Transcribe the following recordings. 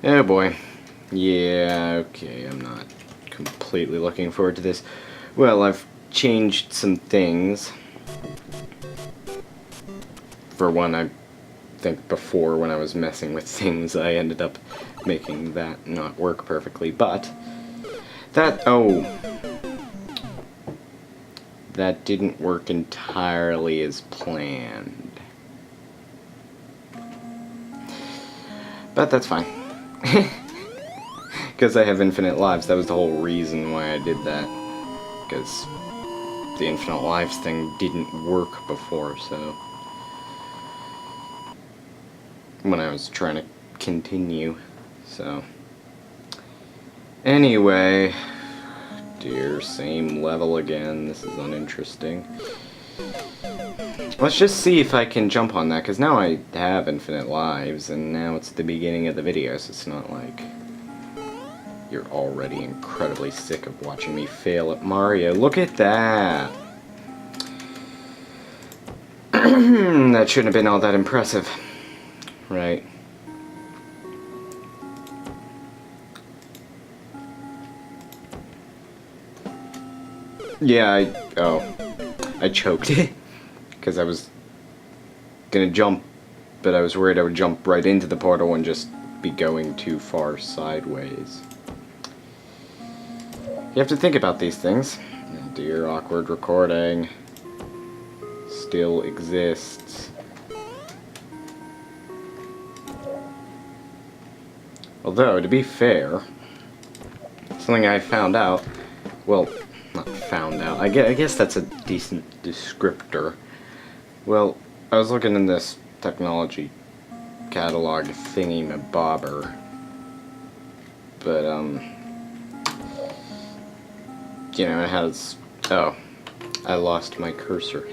Oh boy. Yeah, okay, I'm not completely looking forward to this. Well, I've changed some things. For one, I think before when I was messing with things, I ended up making that not work perfectly, but that didn't work entirely as planned. But that's fine. Because I have infinite lives, that was the whole reason why I did that. Because the infinite lives thing didn't work before, so when I was trying to continue, so anyway, dear, same level again. This is uninteresting. Let's just see if I can jump on that, because now I have infinite lives, and now it's the beginning of the video, so it's not like you're already incredibly sick of watching me fail at Mario. Look at that! That shouldn't have been all that impressive. Right. Yeah, I choked. Because I was gonna jump, but I was worried I would jump right into the portal and just be going too far sideways. You have to think about these things. Dear awkward recording still exists. Although, to be fair, something I found out, well, not found out, I guess that's a decent descriptor. Well, I was looking in this technology catalog thingy-mabobber, but, you know, it has, oh, I lost my cursor.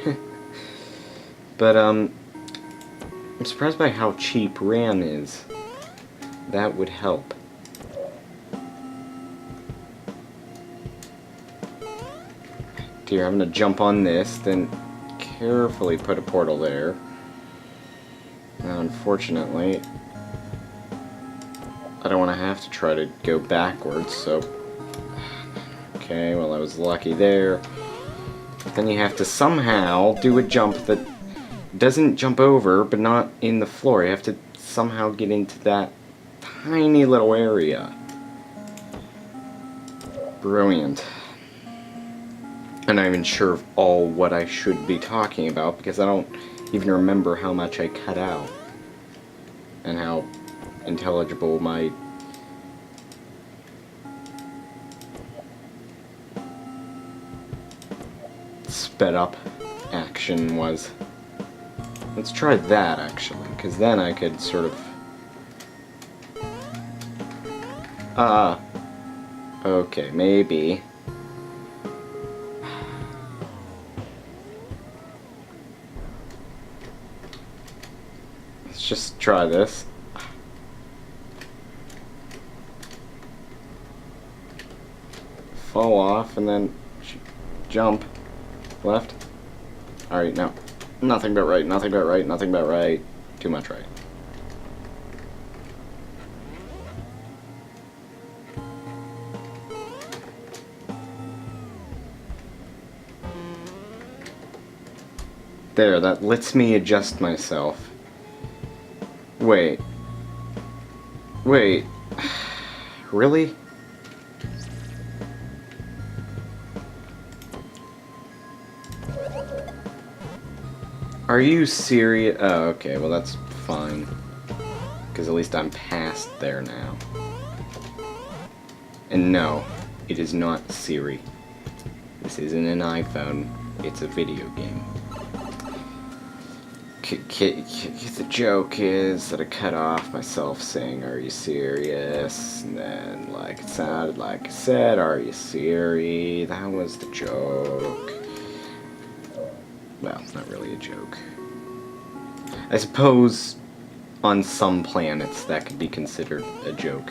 But, I'm surprised by how cheap RAM is. That would help. Here, I'm gonna jump on this, then carefully put a portal there. Now, unfortunately, I don't want to have to try to go backwards, so... Okay, well, I was lucky there. Then you have to somehow do a jump that doesn't jump over, but not in the floor. You have to somehow get into that tiny little area. Brilliant. I'm not even sure of all what I should be talking about, because I don't even remember how much I cut out. And how intelligible my sped up action was. Let's try that, actually, because then I could sort of... okay, maybe. Let's just try this. Fall off, and then jump. Left. Alright, no. Nothing but right, nothing but right, nothing but right. Too much right. There, that lets me adjust myself. Wait. Wait. Really? Are you serious? Oh, okay, well that's fine. Because at least I'm past there now. And no, it is not Siri. This isn't an iPhone, it's a video game. The joke is that I cut off myself saying, "Are you serious?" And then, like, it sounded like I said, "Are you Siri?" That was the joke. Well, not really a joke. I suppose on some planets that could be considered a joke.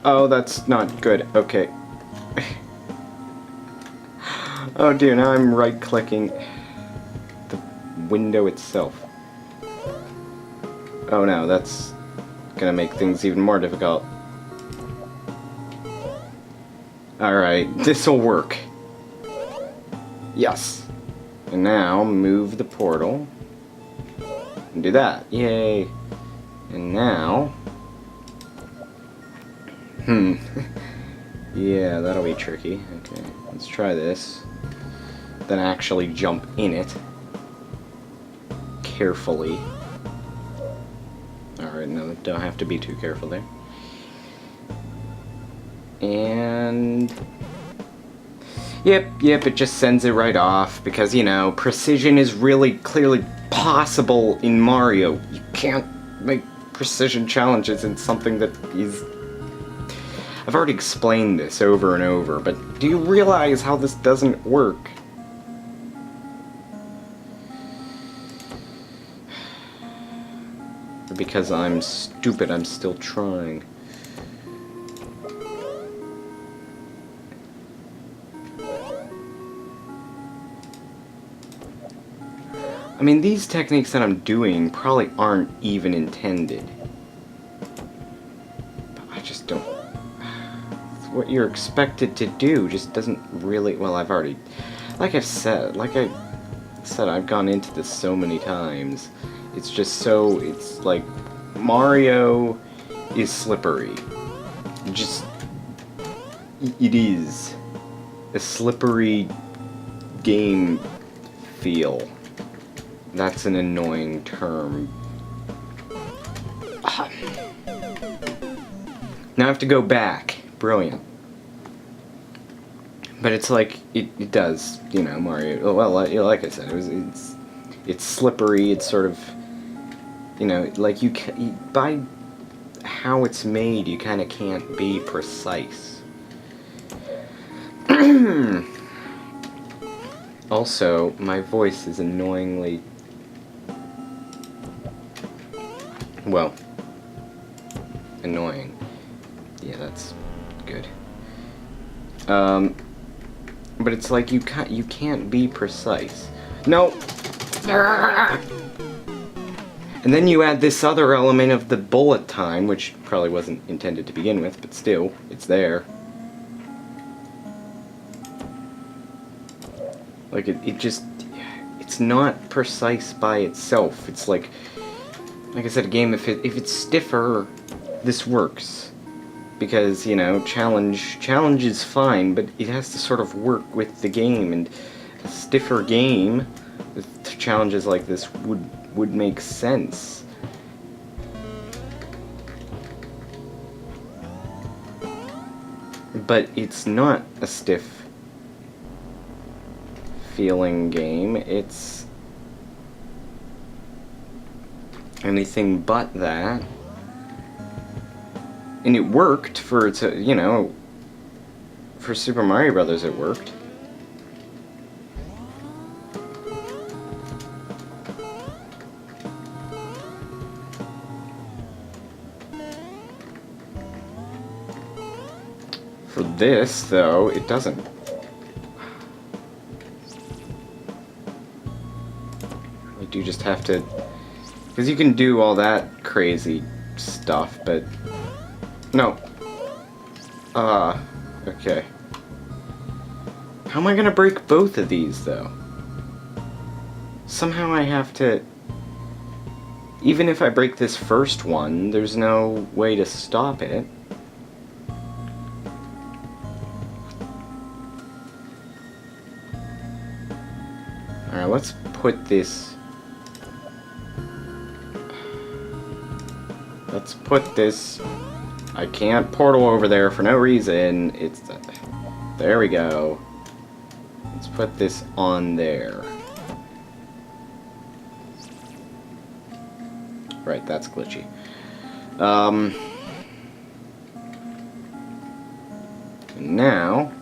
Oh, that's not good. Okay. Oh dear, now I'm right-clicking the window itself. Oh no, that's gonna make things even more difficult. Alright, this'll work. Yes. And now, move the portal. And do that. Yay. And now... yeah, that'll be tricky. Okay, let's try this. Then actually jump in it. Carefully. Alright, no, don't have to be too careful there. And... Yep, it just sends it right off, because, you know, precision is really clearly possible in Mario. You can't make precision challenges in something that is... I've already explained this over and over, but do you realize how this doesn't work? Because I'm stupid, I'm still trying. I mean, these techniques that I'm doing probably aren't even intended. But I just don't... What you're expected to do just doesn't really... Well, I've already... Like I said, I've gone into this so many times. It's just so... It's like... Mario is slippery. Just... It is. A slippery game feel. That's an annoying term. Now I have to go back. Brilliant. But it's like, it does, you know, Mario, well, like I said, it's slippery, it's sort of, you know, like by how it's made, you kind of can't be precise. Also, my voice is annoyingly... Well, annoying. Yeah, that's good. But it's like you can't be precise. No. And then you add this other element of the bullet time, which probably wasn't intended to begin with, but still, it's there. Like it just, it's not precise by itself. It's like I said, a game, if it's stiffer, this works. Because, you know, challenge is fine, but it has to sort of work with the game, and a stiffer game with challenges like this would make sense. But it's not a stiff feeling game, it's anything but that. And it worked for its, you know, for Super Mario Brothers it worked. For this, though, it doesn't. Like, you just have to... Because you can do all that crazy stuff, but... No. Okay. How am I gonna break both of these, though? Somehow I have to... Even if I break this first one, there's no way to stop it. Alright, let's put this... Let's put this... I can't portal over there for no reason. It's... There we go. Let's put this on there. Right, that's glitchy. Now...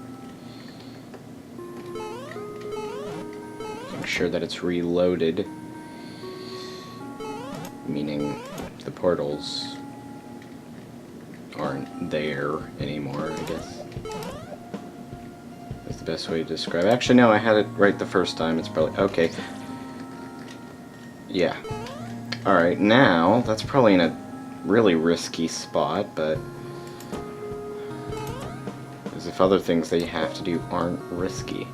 Make sure that it's reloaded. Meaning the portals aren't there anymore, I guess. That's the best way to describe it. Actually, no, I had it right the first time. It's probably... Okay. Yeah. Alright, now, that's probably in a really risky spot, but... as if other things they have to do aren't risky.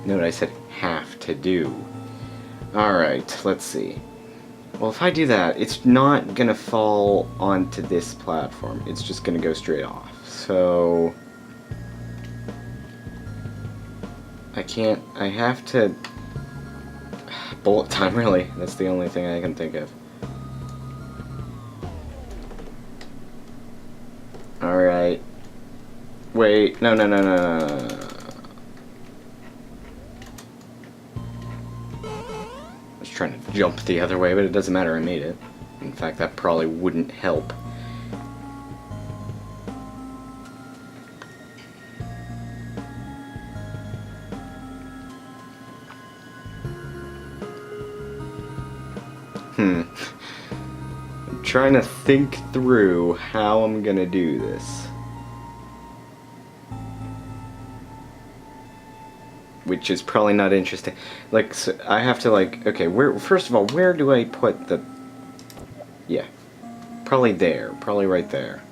Note I said have to do. Alright, let's see. Well, if I do that, it's not gonna fall onto this platform. It's just gonna go straight off. So... I have to... bullet time, really. That's the only thing I can think of. Alright. Wait, no. I was trying to jump the other way, but it doesn't matter, I made it. In fact, that probably wouldn't help. I'm trying to think through how I'm gonna do this. Which is probably not interesting. Like, so I have to, like, okay, first of all, where do I put the... yeah. Probably there. Probably right there.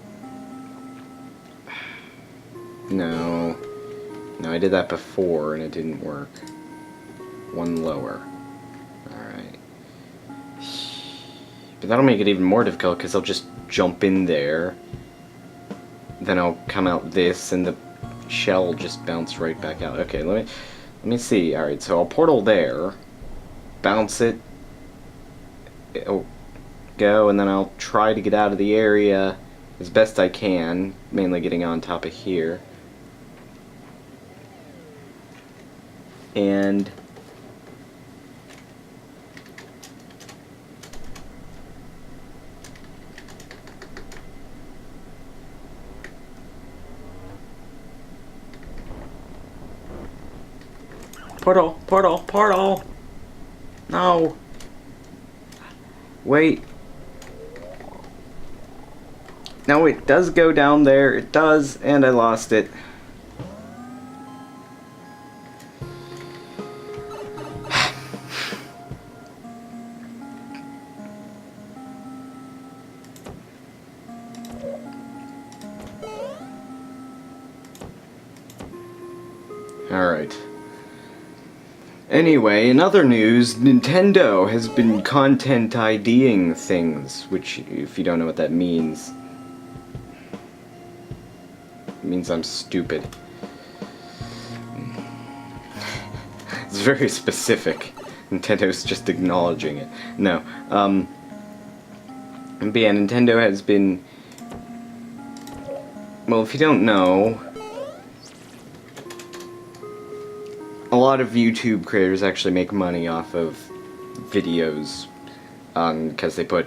No. No, I did that before and it didn't work. One lower. Alright. But that'll make it even more difficult because I'll just jump in there. Then I'll come out this and the shell will just bounce right back out. Okay, let me see. Alright, so I'll portal there. Bounce it. It'll go, and then I'll try to get out of the area as best I can. Mainly getting on top of here. And... portal! No! Wait. No, it does go down there. It does, and I lost it. Alright. Anyway, in other news, Nintendo has been content IDing things, which, if you don't know what that means, it means I'm stupid. It's very specific. Nintendo's just acknowledging it. No, but yeah, Nintendo has been... well, if you don't know... a lot of YouTube creators actually make money off of videos, because they put...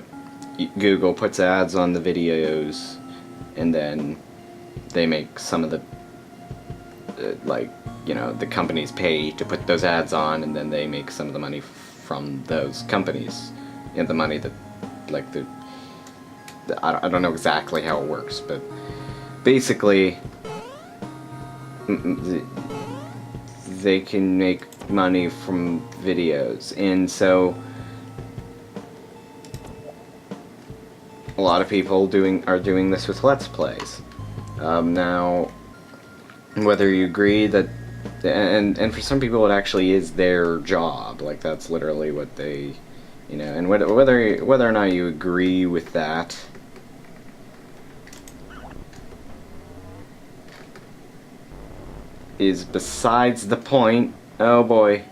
Google puts ads on the videos, and then they make some of the... like, you know, the companies pay to put those ads on, and then they make some of the money from those companies. And the money that, like, I don't know exactly how it works, but basically... they can make money from videos, and so a lot of people are doing this with Let's Plays. Now, whether you agree that, and for some people it actually is their job, like that's literally what they, you know, and whether or not you agree with that, is besides the point. Oh boy.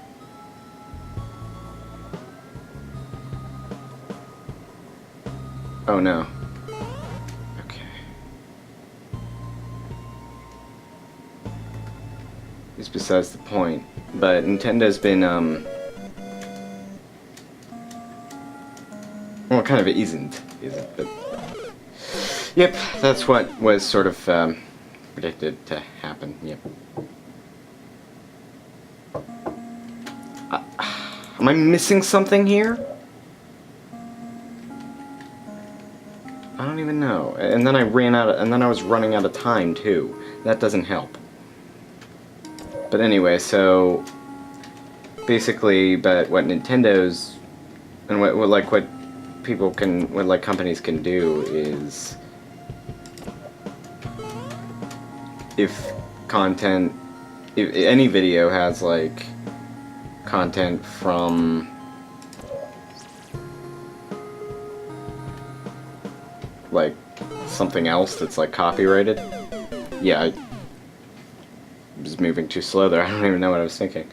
Oh no. Okay. It's besides the point. But Nintendo's been, well, kind of it isn't, but... yep, that's what was sort of, predicted to happen, yep. Am I missing something here? I don't even know. And then I was running out of time too. That doesn't help. But anyway, so basically, but what Nintendo's and what people can, what like companies can do is, if content, if any video has like content from like something else that's like copyrighted. Yeah, I was moving too slow there. I don't even know what I was thinking.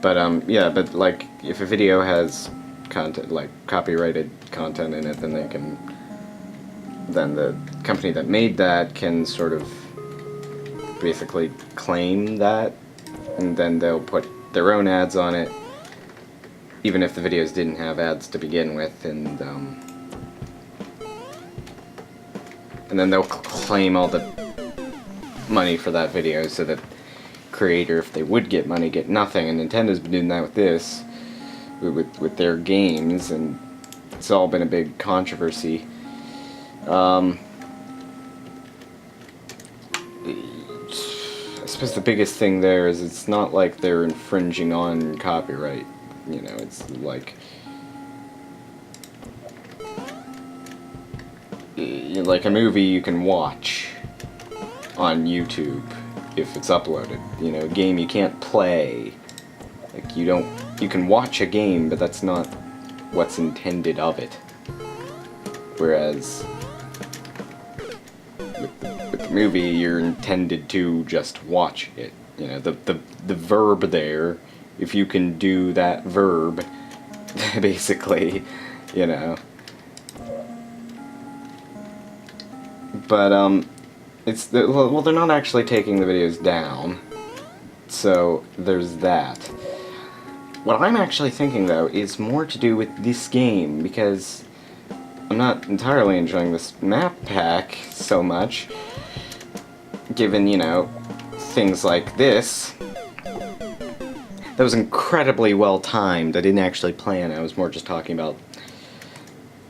But yeah, but like if a video has content, like copyrighted content in it, then then the company that made that can sort of basically claim that, and then they'll put their own ads on it, even if the videos didn't have ads to begin with, and then they'll claim all the money for that video, so that creator, if they would get money, get nothing. And Nintendo's been doing that with this, with their games, and it's all been a big controversy. I suppose the biggest thing there is it's not like they're infringing on copyright. You know, it's like a movie you can watch on YouTube if it's uploaded. You know, a game you can't play. Like, you can watch a game, but that's not what's intended of it. Whereas with the movie, you're intended to just watch it. You know, the verb there, if you can do that verb, basically, you know. But well, they're not actually taking the videos down, so there's that. What I'm actually thinking, though, is more to do with this game, because I'm not entirely enjoying this map pack so much, given, you know, things like this. That was incredibly well timed. I didn't actually plan. I was more just talking about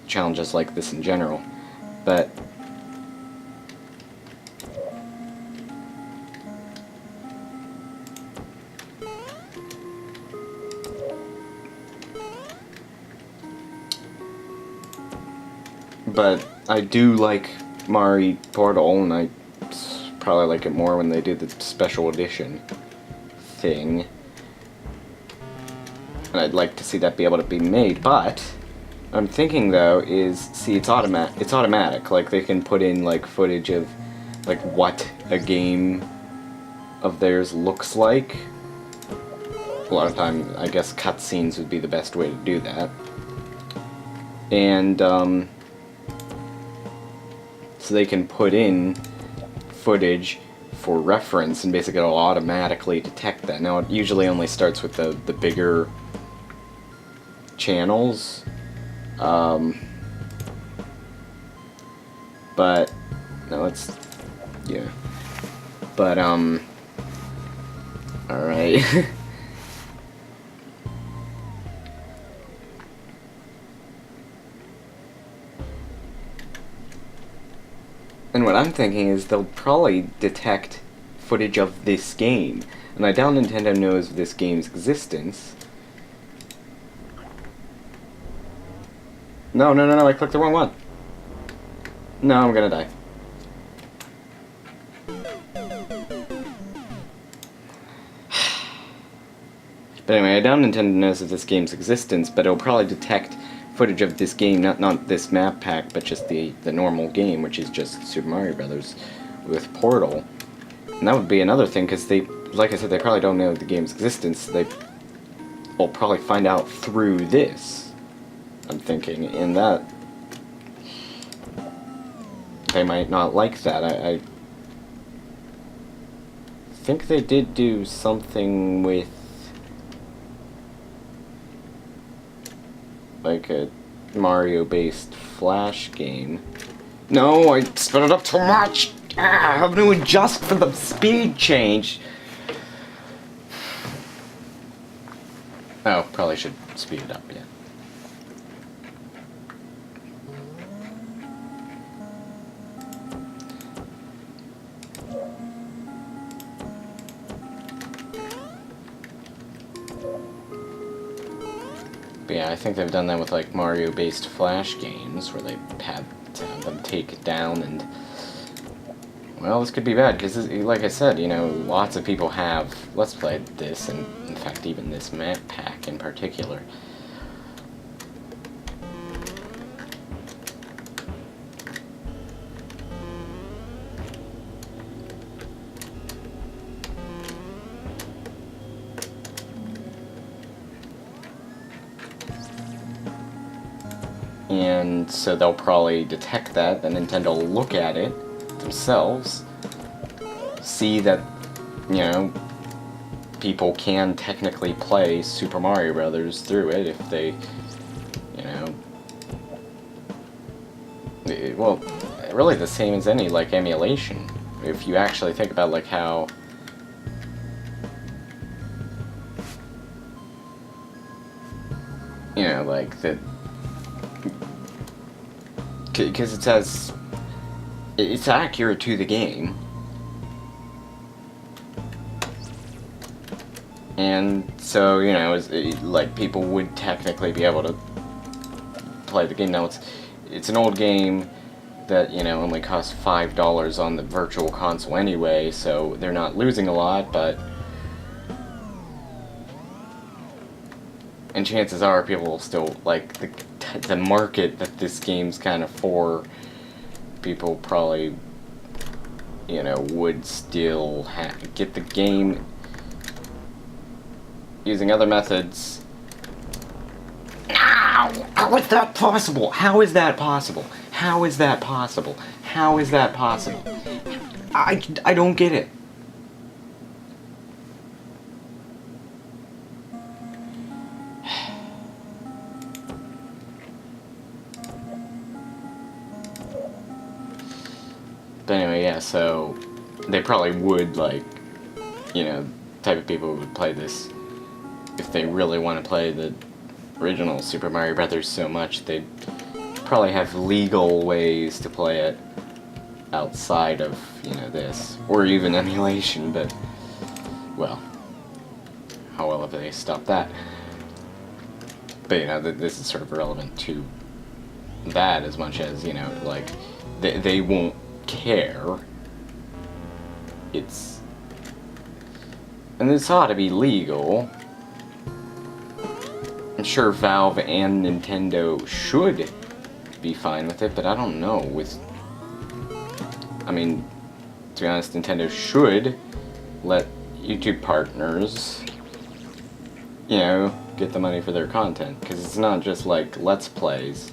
challenges like this in general. But I do like Mari Portal, and I probably like it more when they do the special edition thing. And I'd like to see that be able to be made, but I'm thinking, though, is, see, it's automatic. Like, they can put in, like, footage of, like, what a game of theirs looks like. A lot of time, I guess cutscenes would be the best way to do that. And, so they can put in footage for reference, and basically it'll automatically detect that. Now, it usually only starts with the bigger channels, but no, it's, yeah, but alright. And what I'm thinking is they'll probably detect footage of this game, and I doubt Nintendo knows of this game's existence. No, I clicked the wrong one. No, I'm gonna die. But anyway, I doubt Nintendo knows of this game's existence, but it'll probably detect footage of this game, not this map pack, but just the normal game, which is just Super Mario Brothers with Portal. And that would be another thing, because they, like I said, they probably don't know the game's existence. They will probably find out through this, I'm thinking, and that they might not like that. I think they did do something with like a Mario-based Flash game. No, I sped it up too much! Ah, I'm having to adjust for the speed change! Oh, probably should speed it up, yeah. But yeah, I think they've done that with like Mario-based Flash games, where they had to have them take it down, and well, this could be bad because, like I said, you know, lots of people have Let's Played this, and in fact, even this Mappack in particular. And so they'll probably detect that, then Nintendo will look at it themselves, see that, you know, people can technically play Super Mario Brothers through it if they, you know, well, really the same as any, like, emulation. If you actually think about, like, how you know, like, that, because it's accurate to the game, and so, you know, like, people would technically be able to play the game. Now, it's an old game that, you know, only costs $5 on the virtual console anyway, so they're not losing a lot, but and chances are people will still, like, the market that this game's kind of for, people probably, you know, would still get the game using other methods. How is that possible? How is that possible? How is that possible? How is that possible? I don't get it. But anyway, yeah, so they probably would, like, you know, type of people who would play this if they really want to play the original Super Mario Brothers so much. They'd probably have legal ways to play it outside of, you know, this, or even emulation, but, well, how well have they stopped that? But, you know, this is sort of relevant to that as much as, you know, like, they won't care. And this ought to be legal. I'm sure Valve and Nintendo should be fine with it, but I don't know. I mean, to be honest, Nintendo should let YouTube partners, you know, get the money for their content, because it's not just like Let's Plays,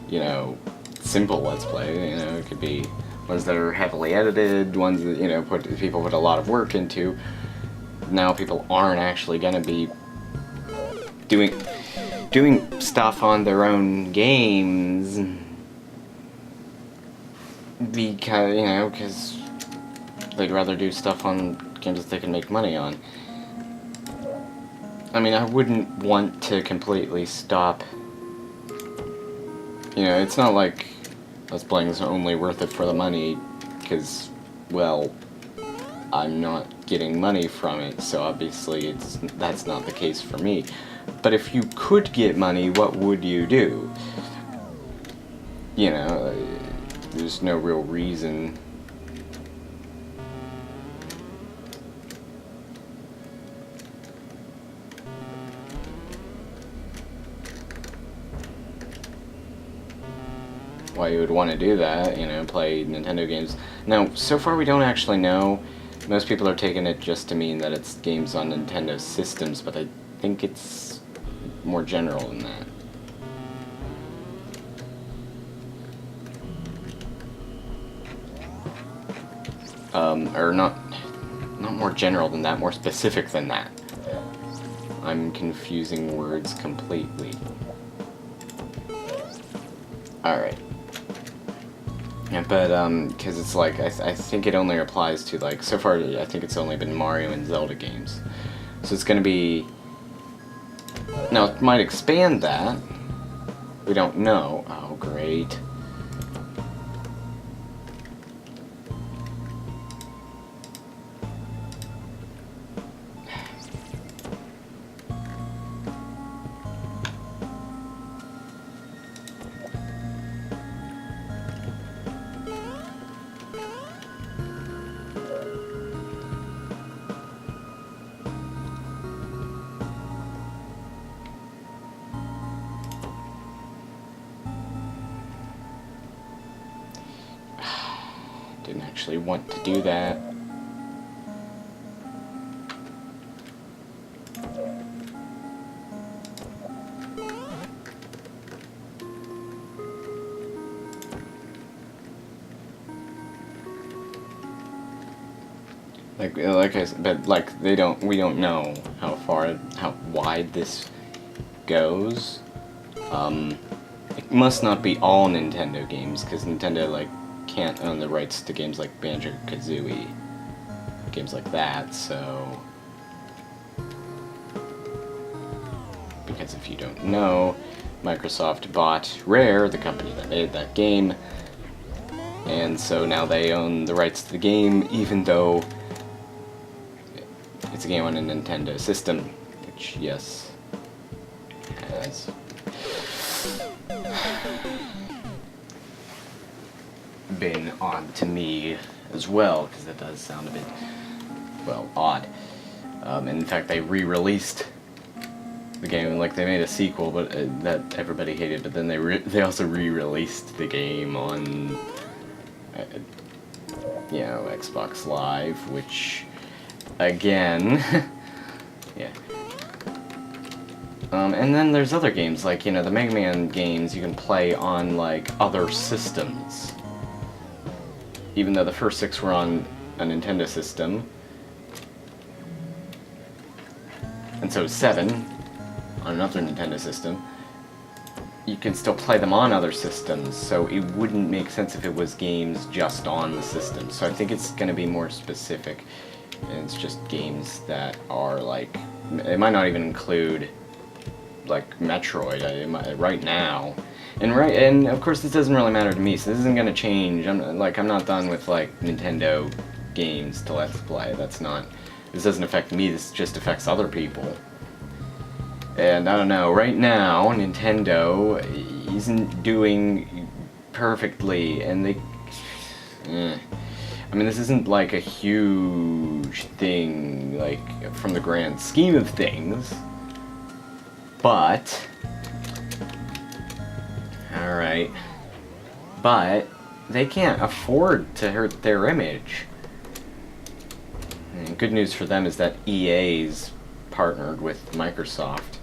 you know, simple Let's Play, you know, it could be ones that are heavily edited, ones that, you know, people put a lot of work into. Now people aren't actually going to be doing stuff on their own games because, you know, because they'd rather do stuff on games that they can make money on. I mean, I wouldn't want to completely stop. You know, it's not like Let's Playing is only worth it for the money, because, well, I'm not getting money from it, so obviously that's not the case for me. But if you could get money, what would you do? You know, there's no real reason. Why you would want to do that, you know, play Nintendo games. Now, so far we don't actually know. Most people are taking it just to mean that it's games on Nintendo systems, but I think it's more general than that. Or not more general than that, more specific than that. I'm confusing words completely. Alright. Yeah, but, because it's like, I think it only applies to, like, so far, I think it's only been Mario and Zelda games. So it's gonna be... Now, it might expand that. We don't know. Oh, great. Didn't actually want to do that. Like I said, but like we don't know how wide this goes. It must not be all Nintendo games, because Nintendo like can't own the rights to games like Banjo-Kazooie, games like that. So, because if you don't know, Microsoft bought Rare, the company that made that game, and so now they own the rights to the game, even though it's a game on a Nintendo system, which, yes, has been odd to me as well, because that does sound a bit, well, odd. And in fact, they re-released the game, like they made a sequel, but that everybody hated. But then they also re-released the game on, you know, Xbox Live, which, again, yeah. And then there's other games, like, you know, the Mega Man games you can play on, like, other systems. Even though the first 6 were on a Nintendo system. And so 7, on another Nintendo system, you can still play them on other systems, so it wouldn't make sense if it was games just on the system. So I think it's going to be more specific, and it's just games that are, like, it might not even include, like, Metroid right now. And of course this doesn't really matter to me, so this isn't gonna change. I'm not done with like Nintendo games to Let's Play. This doesn't affect me, this just affects other people. And I don't know, right now Nintendo isn't doing perfectly, and they I mean, this isn't like a huge thing, like, from the grand scheme of things, but alright, but they can't afford to hurt their image. And good news for them is that EA's partnered with Microsoft.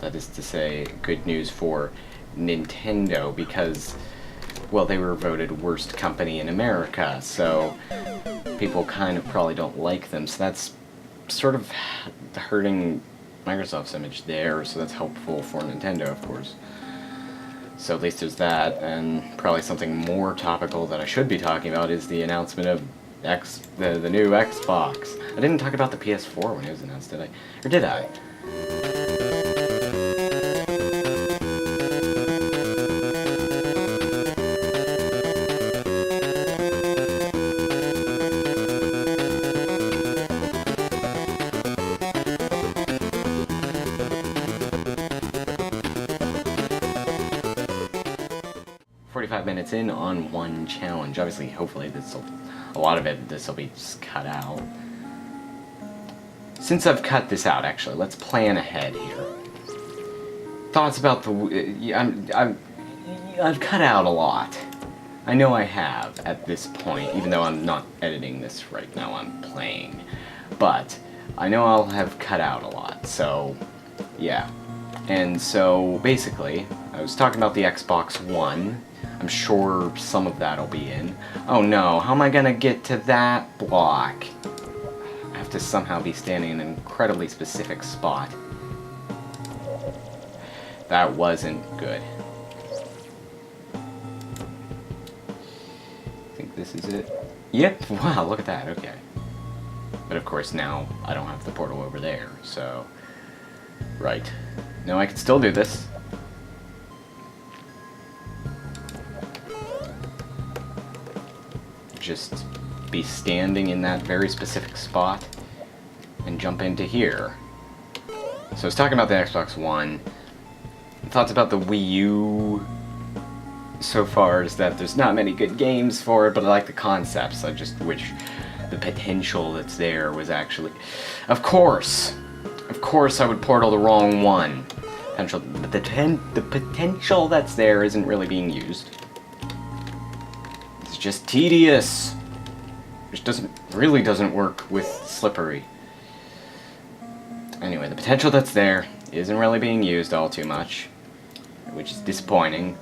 That is to say, good news for Nintendo, because, well, they were voted worst company in America, so people kind of probably don't like them, so that's sort of hurting Microsoft's image there, so that's helpful for Nintendo, of course. So at least there's that, and probably something more topical that I should be talking about is the announcement of the new Xbox. I didn't talk about the PS4 when it was announced, did I? Or did I? 45 minutes in on one challenge. Obviously, hopefully, a lot of this will be just cut out. Since I've cut this out, actually, let's plan ahead here. Thoughts about I've cut out a lot. I know I have at this point, even though I'm not editing this right now, I'm playing. But I know I'll have cut out a lot, so yeah. And so basically, I was talking about the Xbox One. I'm sure some of that'll be in. Oh no, how am I gonna get to that block? I have to somehow be standing in an incredibly specific spot. That wasn't good. I think this is it. Yep, wow, look at that, okay. But of course now, I don't have the portal over there, so... Right. No, I can still do this. Just be standing in that very specific spot and jump into here. So I was talking about the Xbox One. Thoughts about the Wii U so far is that there's not many good games for it, but I like the concepts. I just wish the potential that's there was actually... Of course I would portal the wrong one. The potential that's there isn't really being used. It's just tedious. which really doesn't work with Slippery. Anyway, the potential that's there isn't really being used all too much, which is disappointing.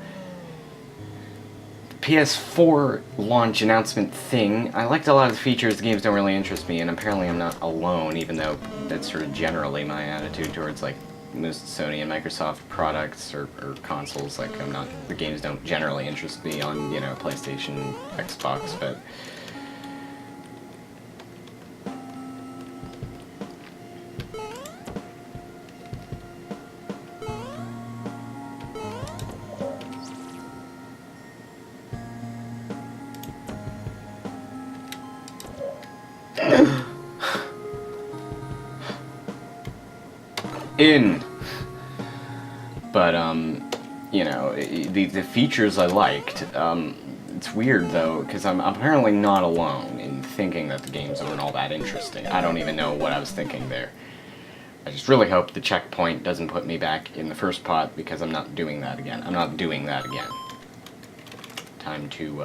PS4 launch announcement thing, I liked a lot of the features. The games don't really interest me, and apparently I'm not alone, even though that's sort of generally my attitude towards like most Sony and Microsoft products or consoles. Like, the games don't generally interest me on, you know, PlayStation, Xbox, but but you know, the features I liked. It's weird though, because I'm apparently not alone in thinking that the games aren't all that interesting. I don't even know what I was thinking there. I just really hope the checkpoint doesn't put me back in the first pot, because I'm not doing that again. I'm not doing that again. Time to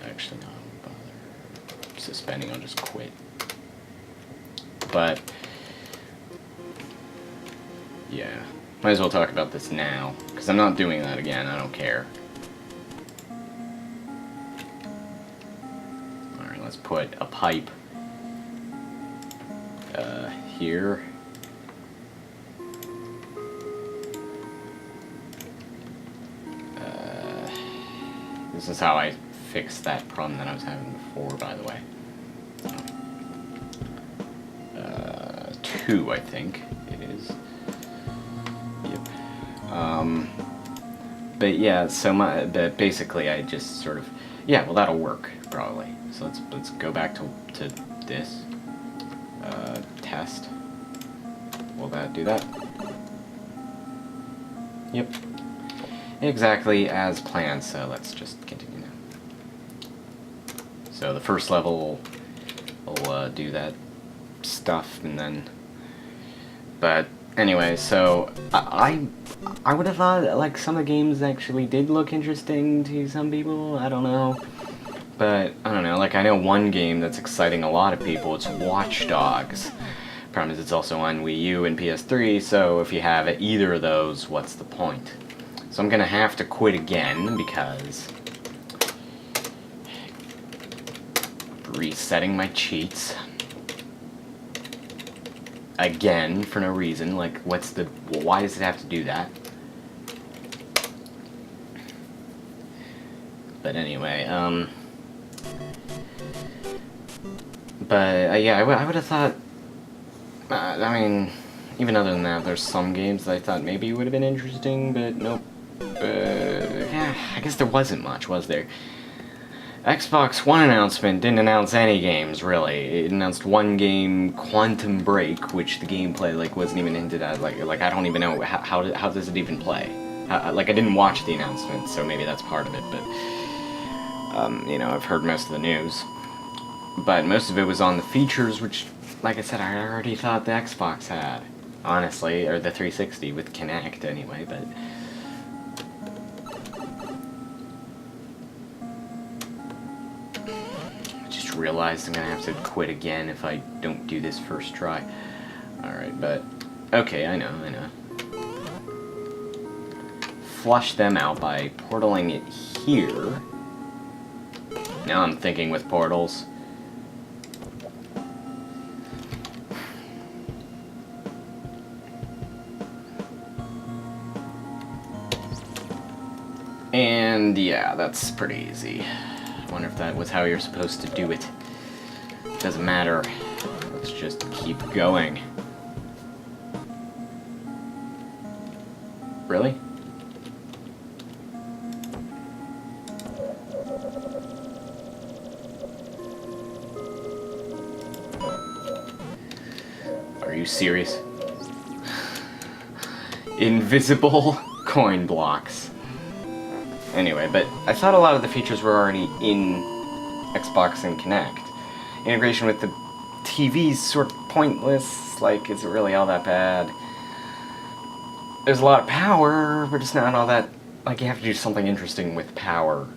actually no, bother suspending. I'll just quit. But yeah, might as well talk about this now, because I'm not doing that again. I don't care. Alright, let's put a pipe here. This is how I fixed that problem that I was having before, by the way. 2, I think it is. Yep. But yeah, but basically I just sort of, yeah, well, that'll work probably. So let's go back to this test. Will that do that? Yep. Exactly as planned. So let's just continue now. So the first level will do that stuff, and then. But anyway, so I would have thought like some of the games actually did look interesting to some people. I don't know, but I don't know. Like, I know one game that's exciting a lot of people. It's Watch Dogs. Problem is, it's also on Wii U and PS3. So if you have either of those, what's the point? So I'm gonna have to quit again because resetting my cheats. Again, for no reason. Like, why does it have to do that? But anyway, but yeah, I would have thought, I mean, even other than that, there's some games that I thought maybe would have been interesting, but nope. Yeah, I guess there wasn't much, was there? Xbox One announcement didn't announce any games, really. It announced one game, Quantum Break, which the gameplay, like, wasn't even hinted at. Like I don't even know, how does it even play? Like, I didn't watch the announcement, so maybe that's part of it, but, you know, I've heard most of the news. But most of it was on the features, which, like I said, I already thought the Xbox had, honestly, or the 360 with Kinect, anyway, but... realized I'm gonna have to quit again if I don't do this first try. Alright, but okay, I know. Flush them out by portaling it here. Now I'm thinking with portals. And yeah, that's pretty easy. I wonder if that was how you're supposed to do it. Doesn't matter. Let's just keep going. Really? Are you serious? Invisible coin blocks. Anyway, but I thought a lot of the features were already in Xbox and Kinect. Integration with the TV's sort of pointless. Like, is it really all that bad? There's a lot of power, but it's not all that... Like, you have to do something interesting with power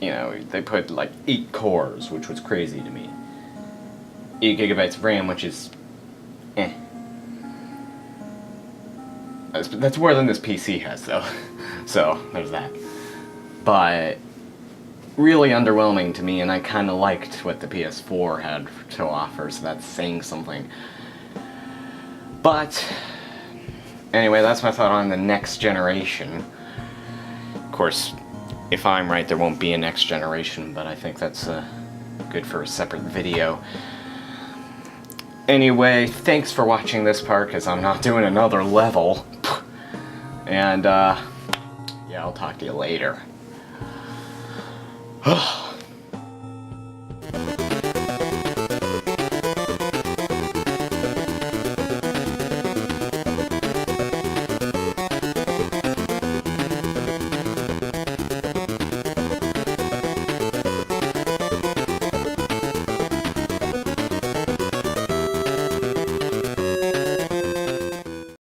you know, they put like 8 cores, which was crazy to me. 8 gigabytes of RAM, which is, eh. That's more than this PC has, though. So, there's that. But, really underwhelming to me, and I kind of liked what the PS4 had to offer, so that's saying something. But, anyway, that's my thought on the next generation. Of course, if I'm right, there won't be a next generation, but I think that's good for a separate video. Anyway, thanks for watching this part, because I'm not doing another level. And, yeah, I'll talk to you later.